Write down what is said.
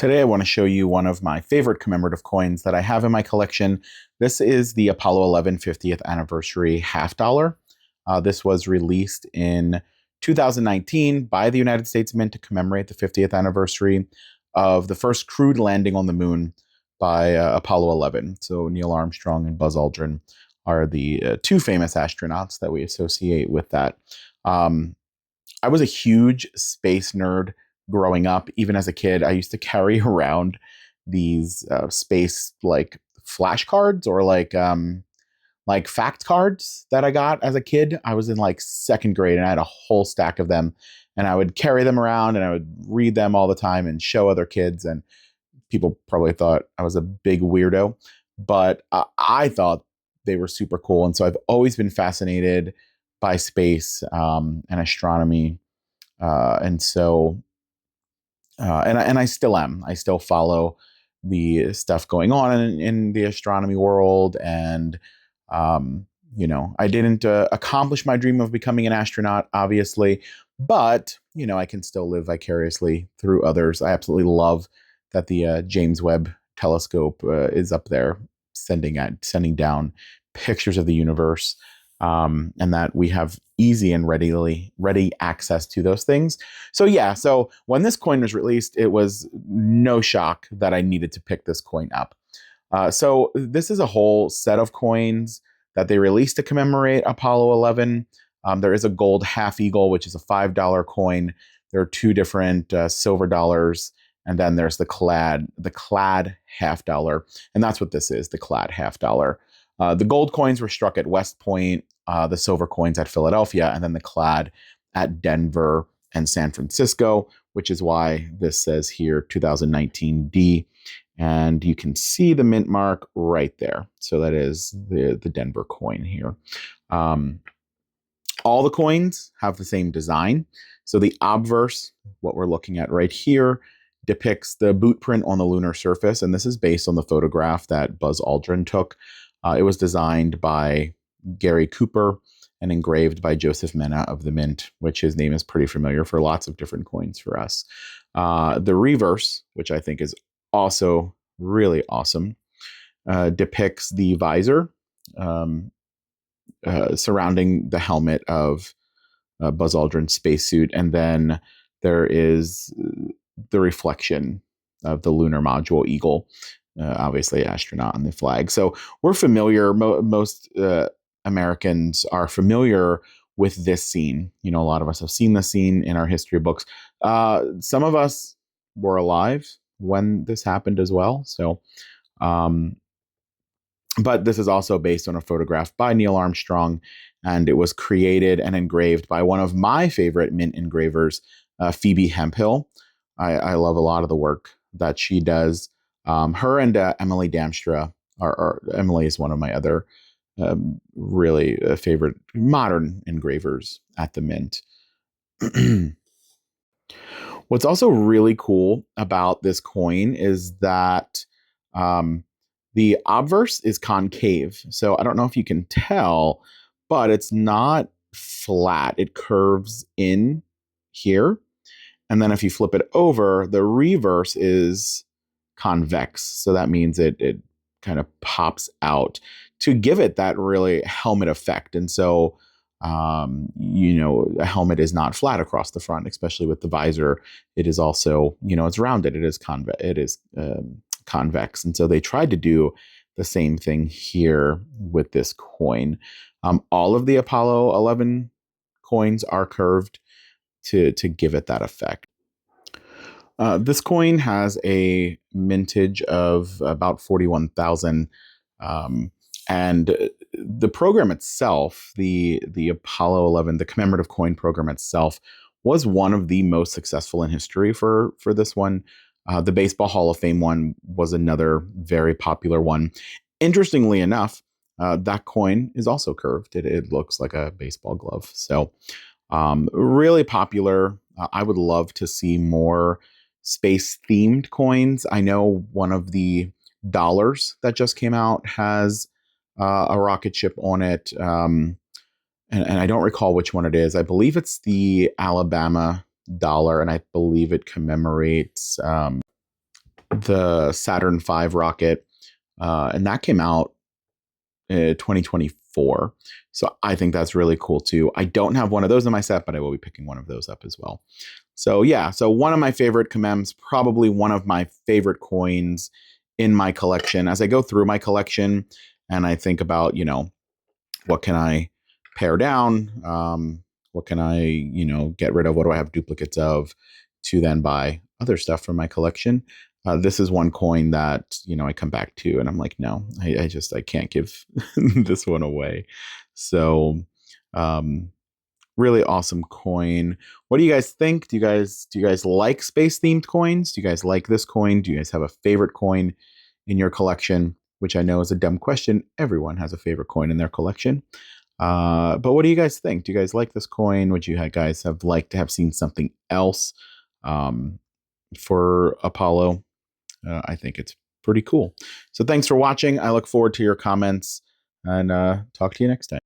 Today I want to show you one of my favorite commemorative coins that I have in my collection. This is the Apollo 11 50th anniversary half dollar. This was released in 2019 by the United States Mint to commemorate the 50th anniversary of the first crewed landing on the moon by Apollo 11. So Neil Armstrong and Buzz Aldrin are the two famous astronauts that we associate with that. I was a huge space nerd growing up. Even as a kid, I used to carry around these space like flashcards or like fact cards that I got as a kid. I was in like second grade and I had a whole stack of them, and I would carry them around and I would read them all the time and show other kids, and people probably thought I was a big weirdo, but I thought they were super cool. And so I've always been fascinated by space and astronomy. And I still am. I still follow the stuff going on in the astronomy world. And, I didn't accomplish my dream of becoming an astronaut, obviously, but, I can still live vicariously through others. I absolutely love that the James Webb telescope is up there sending down pictures of the universe, and that we have easy and ready access to those things. So when this coin was released, it was no shock that I needed to pick this coin up. So this is a whole set of coins that they released to commemorate Apollo 11. There is a gold half eagle, which is a $5 coin. There are two different silver dollars, and then there's the clad half dollar, and that's what this is, the clad half dollar. The gold coins were struck at West Point, the silver coins at Philadelphia, and then the clad at Denver and San Francisco, which is why this says here 2019 D. And you can see the mint mark right there. So that is the Denver coin here. All the coins have the same design. So the obverse, what we're looking at right here, depicts the bootprint on the lunar surface. And this is based on the photograph that Buzz Aldrin took. It was designed by Gary Cooper and engraved by Joseph Menna of the Mint, which his name is pretty familiar for lots of different coins for us. The reverse, which I think is also really awesome, depicts the visor surrounding the helmet of Buzz Aldrin's spacesuit. And then there is the reflection of the Lunar Module Eagle, obviously astronaut on the flag. So we're familiar, most Americans are familiar with this scene. A lot of us have seen the scene in our history books. Some of us were alive when this happened as well. So, but this is also based on a photograph by Neil Armstrong, and it was created and engraved by one of my favorite mint engravers, Phebe Hemphill. I love a lot of the work that she does. Her and Emily Damstra Emily is one of my other really favorite modern engravers at the Mint. What's also really cool about this coin is that the obverse is concave. So I don't know if you can tell, but it's not flat. It curves in here. And then if you flip it over, the reverse is convex. So that means it kind of pops out to give it that really helmet effect. And so, a helmet is not flat across the front, especially with the visor. It is also, it's rounded. It is convex. And so they tried to do the same thing here with this coin. All of the Apollo 11 coins are curved to give it that effect. This coin has a mintage of about 41,000. And the program itself, the Apollo 11, the commemorative coin program itself, was one of the most successful in history for this one. The Baseball Hall of Fame one was another very popular one. Interestingly enough, that coin is also curved. It looks like a baseball glove. So really popular. I would love to see more space-themed coins. I know one of the dollars that just came out has a rocket ship on it. And I don't recall which one it is. I believe it's the Alabama dollar, and I believe it commemorates the Saturn V rocket, and that came out 2024. So I think that's really cool too. I don't have one of those in my set, but I will be picking one of those up as well. So yeah, so one of my favorite commems, probably one of my favorite coins in my collection. As I go through my collection and I think about, you know, what can I pare down? What can I, you know, get rid of? What do I have duplicates of to then buy other stuff from my collection? This is one coin that, you know, I come back to and I'm like, no, I can't give this one away. So, really awesome coin. What do you guys think? Do you guys like space themed coins? Do you guys like this coin? Do you guys have a favorite coin in your collection? Which I know is a dumb question. Everyone has a favorite coin in their collection. But what do you guys think? Do you guys like this coin? Would you guys have liked to have seen something else for Apollo? I think it's pretty cool. So thanks for watching. I look forward to your comments and talk to you next time.